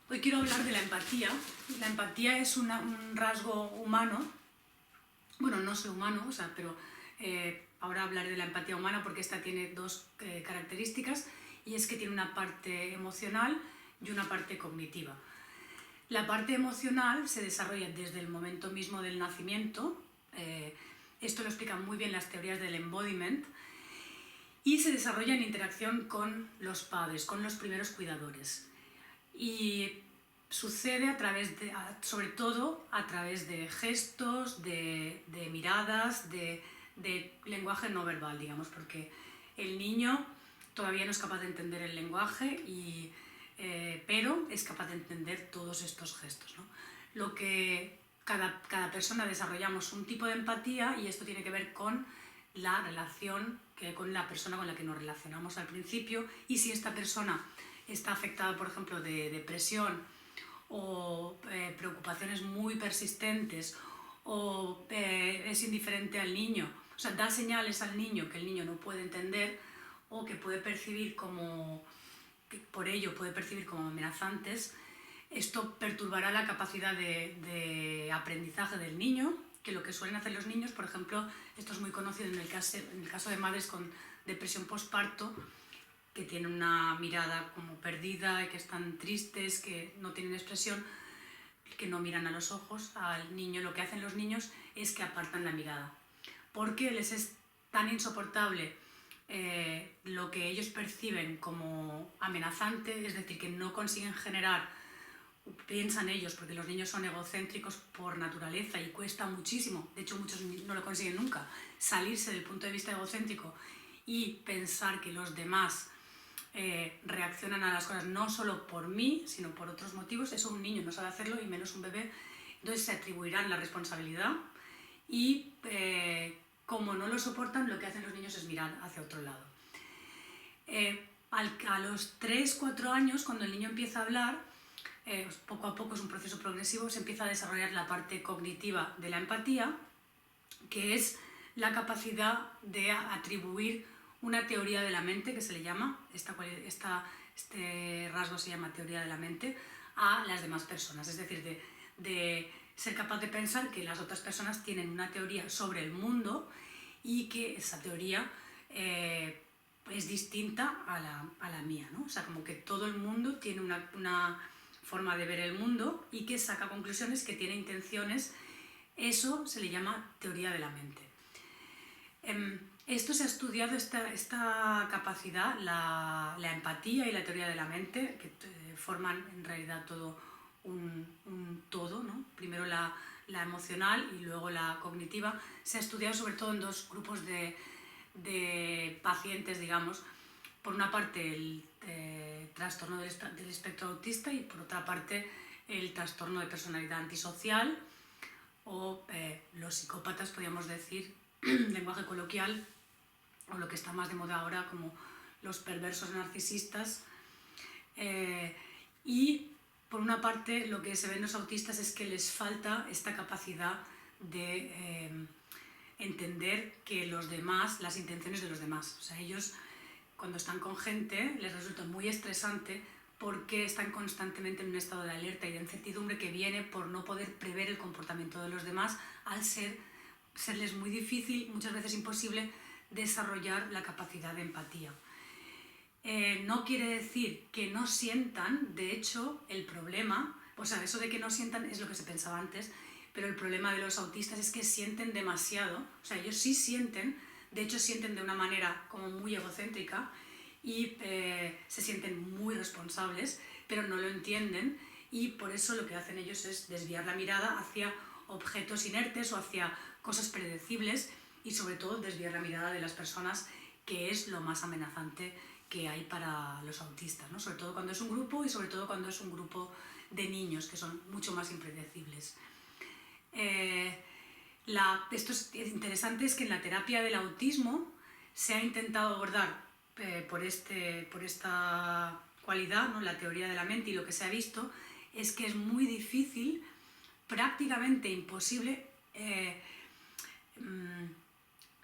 Hoy quiero hablar de la empatía. La empatía es un rasgo humano, bueno, no soy humano, pero ahora hablaré de la empatía humana porque esta tiene dos características, y es que tiene una parte emocional y una parte cognitiva. La parte emocional se desarrolla desde el momento mismo del nacimiento, esto lo explican muy bien las teorías del embodiment, y se desarrolla en interacción con los padres, con los primeros cuidadores. Y sucede sobre todo a través de gestos, de miradas, de lenguaje no verbal, digamos, porque el niño todavía no es capaz de entender el lenguaje, pero es capaz de entender todos estos gestos, ¿no? Lo que cada persona desarrollamos un tipo de empatía, y esto tiene que ver con la relación con la persona con la que nos relacionamos al principio, y si esta persona está afectada, por ejemplo, de depresión o preocupaciones muy persistentes, o es indiferente al niño, o sea, da señales al niño que el niño no puede entender o que puede percibir que por ello puede percibir como amenazantes, esto perturbará la capacidad de aprendizaje del niño, que lo que suelen hacer los niños, por ejemplo, esto es muy conocido en el caso de madres con depresión postparto, que tienen una mirada como perdida y que están tristes, que no tienen expresión, que no miran a los ojos al niño. Lo que hacen los niños es que apartan la mirada, porque les es tan insoportable lo que ellos perciben como amenazante, es decir, que no consiguen generar, piensan ellos, porque los niños son egocéntricos por naturaleza y cuesta muchísimo, de hecho muchos no lo consiguen nunca, salirse del punto de vista egocéntrico y pensar que los demás reaccionan a las cosas no solo por mí, sino por otros motivos. Eso un niño no sabe hacerlo, y menos un bebé. Entonces se atribuirán la responsabilidad y como no lo soportan, lo que hacen los niños es mirar hacia otro lado. A los 3-4 años, cuando el niño empieza a hablar, poco a poco, es un proceso progresivo, se empieza a desarrollar la parte cognitiva de la empatía, que es la capacidad de atribuir una teoría de la mente, que se le llama, este rasgo se llama teoría de la mente, a las demás personas, es decir, de ser capaz de pensar que las otras personas tienen una teoría sobre el mundo y que esa teoría es distinta a la mía, ¿no? O sea, como que todo el mundo tiene una forma de ver el mundo y que saca conclusiones, que tiene intenciones. Eso se le llama teoría de la mente. Esto se ha estudiado, esta capacidad, la empatía y la teoría de la mente, que forman en realidad todo un todo, ¿no? Primero la emocional y luego la cognitiva. Se ha estudiado sobre todo en dos grupos de pacientes, digamos. Por una parte el trastorno del espectro autista, y por otra parte el trastorno de personalidad antisocial, o los psicópatas, podríamos decir, lenguaje coloquial, o lo que está más de moda ahora como los perversos narcisistas. Y por una parte lo que se ve en los autistas es que les falta esta capacidad de entender que los demás, las intenciones de los demás. O sea, ellos, cuando están con gente, les resulta muy estresante porque están constantemente en un estado de alerta y de incertidumbre que viene por no poder prever el comportamiento de los demás, al serles muy difícil, muchas veces imposible, desarrollar la capacidad de empatía. No quiere decir que no sientan, de hecho, el problema, o sea, eso de que no sientan es lo que se pensaba antes, pero el problema de los autistas es que sienten demasiado, o sea, ellos sí sienten, de hecho sienten de una manera como muy egocéntrica, y se sienten muy responsables, pero no lo entienden, y por eso lo que hacen ellos es desviar la mirada hacia objetos inertes o hacia cosas predecibles, y sobre todo desviar la mirada de las personas, que es lo más amenazante que hay para los autistas, ¿no? Sobre todo cuando es un grupo, y sobre todo cuando es un grupo de niños, que son mucho más impredecibles. Esto es interesante, es que en la terapia del autismo se ha intentado abordar por esta cualidad, ¿no? La teoría de la mente, y lo que se ha visto es que es muy difícil, prácticamente imposible,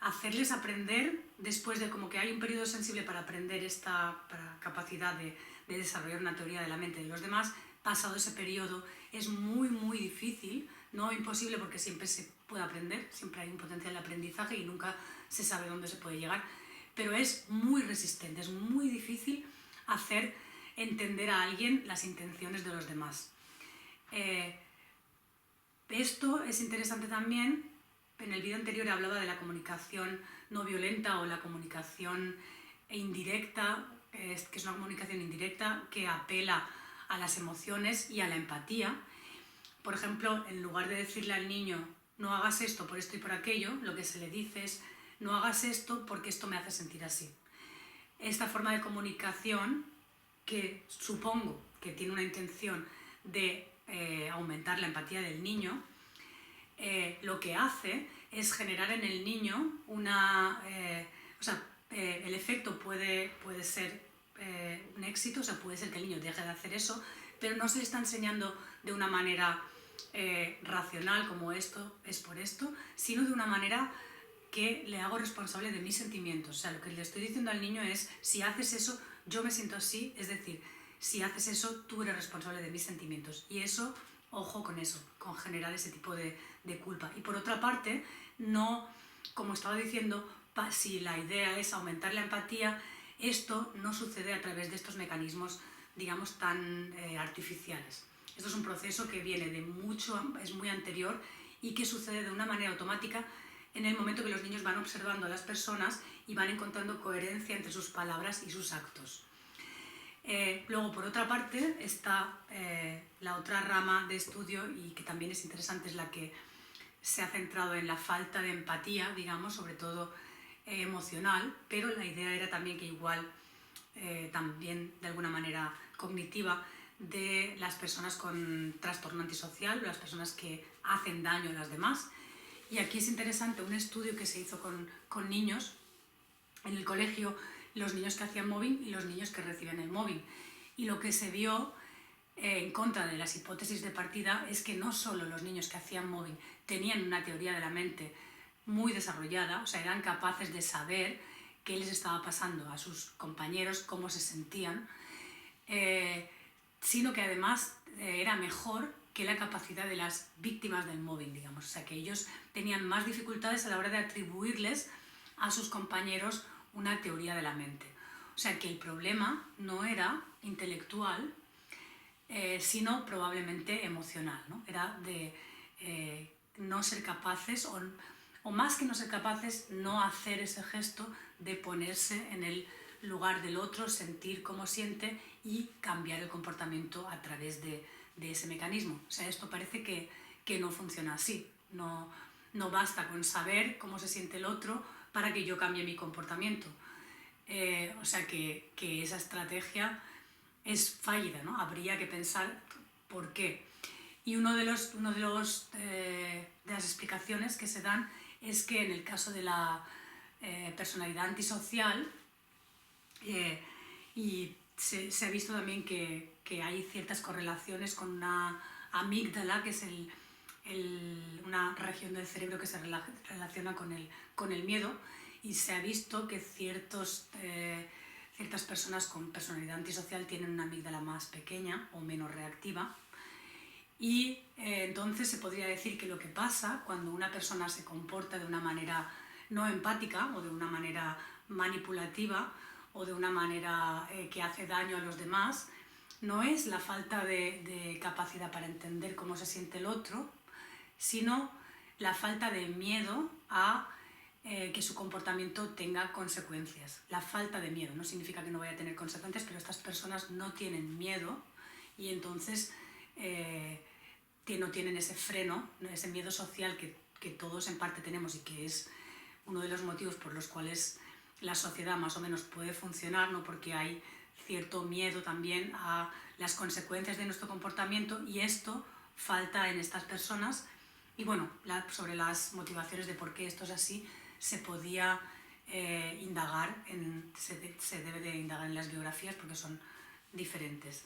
hacerles aprender, después de como que hay un periodo sensible para aprender esta capacidad de desarrollar una teoría de la mente de los demás, pasado ese periodo es muy, muy difícil, no imposible porque siempre se puede aprender, siempre hay un potencial de aprendizaje y nunca se sabe dónde se puede llegar, pero es muy resistente, es muy difícil hacer entender a alguien las intenciones de los demás. Esto es interesante también, en el vídeo anterior hablaba de la comunicación no violenta o la comunicación indirecta, que es una comunicación indirecta que apela a las emociones y a la empatía. Por ejemplo, en lugar de decirle al niño no hagas esto por esto y por aquello, lo que se le dice es no hagas esto porque esto me hace sentir así. Esta forma de comunicación, que supongo que tiene una intención de aumentar la empatía del niño, lo que hace es generar en el niño una... el efecto puede ser un éxito, o sea, puede ser que el niño deje de hacer eso, pero no se le está enseñando de una manera racional, como esto es por esto, sino de una manera que le hago responsable de mis sentimientos. O sea, lo que le estoy diciendo al niño es, si haces eso, yo me siento así, es decir, si haces eso, tú eres responsable de mis sentimientos. Y eso, ojo con eso, con generar ese tipo de culpa. Y por otra parte, no, como estaba diciendo, si la idea es aumentar la empatía, esto no sucede a través de estos mecanismos, digamos, tan artificiales. Esto es un proceso que viene de mucho, es muy anterior y que sucede de una manera automática en el momento que los niños van observando a las personas y van encontrando coherencia entre sus palabras y sus actos. Luego, por otra parte, está la otra rama de estudio, y que también es interesante, es la que se ha centrado en la falta de empatía, digamos, sobre todo emocional, pero la idea era también que igual, también de alguna manera cognitiva, de las personas con trastorno antisocial, las personas que hacen daño a las demás. Y aquí es interesante un estudio que se hizo con niños en el colegio, los niños que hacían mobbing y los niños que reciben el mobbing. Y lo que se vio en contra de las hipótesis de partida es que no solo los niños que hacían mobbing tenían una teoría de la mente muy desarrollada, o sea, eran capaces de saber qué les estaba pasando a sus compañeros, cómo se sentían, sino que además era mejor que la capacidad de las víctimas del mobbing, digamos. O sea, que ellos tenían más dificultades a la hora de atribuirles a sus compañeros una teoría de la mente. O sea, que el problema no era intelectual, sino probablemente emocional, ¿no? Era de no ser capaces, o más que no ser capaces, no hacer ese gesto de ponerse en el lugar del otro, sentir cómo siente y cambiar el comportamiento a través de ese mecanismo. O sea, esto parece que no funciona así. No basta con saber cómo se siente el otro para que yo cambie mi comportamiento. O sea, que esa estrategia es fallida, ¿no? Habría que pensar por qué. Y una de las explicaciones que se dan es que en el caso de la personalidad antisocial, y se ha visto también que hay ciertas correlaciones con una amígdala, que es una región del cerebro que se relaciona con el miedo, y se ha visto que ciertas personas con personalidad antisocial tienen una amígdala más pequeña o menos reactiva. Y entonces se podría decir que lo que pasa cuando una persona se comporta de una manera no empática o de una manera manipulativa o de una manera que hace daño a los demás, no es la falta de capacidad para entender cómo se siente el otro, sino la falta de miedo a que su comportamiento tenga consecuencias. La falta de miedo no significa que no vaya a tener consecuencias, pero estas personas no tienen miedo y entonces no tienen ese freno, ese miedo social que todos en parte tenemos y que es uno de los motivos por los cuales la sociedad más o menos puede funcionar, ¿no? Porque hay cierto miedo también a las consecuencias de nuestro comportamiento, y esto falta en estas personas. Y bueno, sobre las motivaciones de por qué esto es así se podía indagar, se debe de indagar en las biografías porque son diferentes.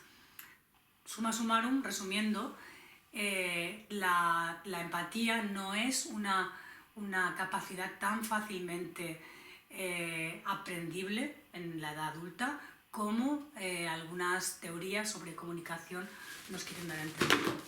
Summa summarum, resumiendo, la empatía no es una capacidad tan fácilmente aprendible en la edad adulta como algunas teorías sobre comunicación nos quieren dar a entender.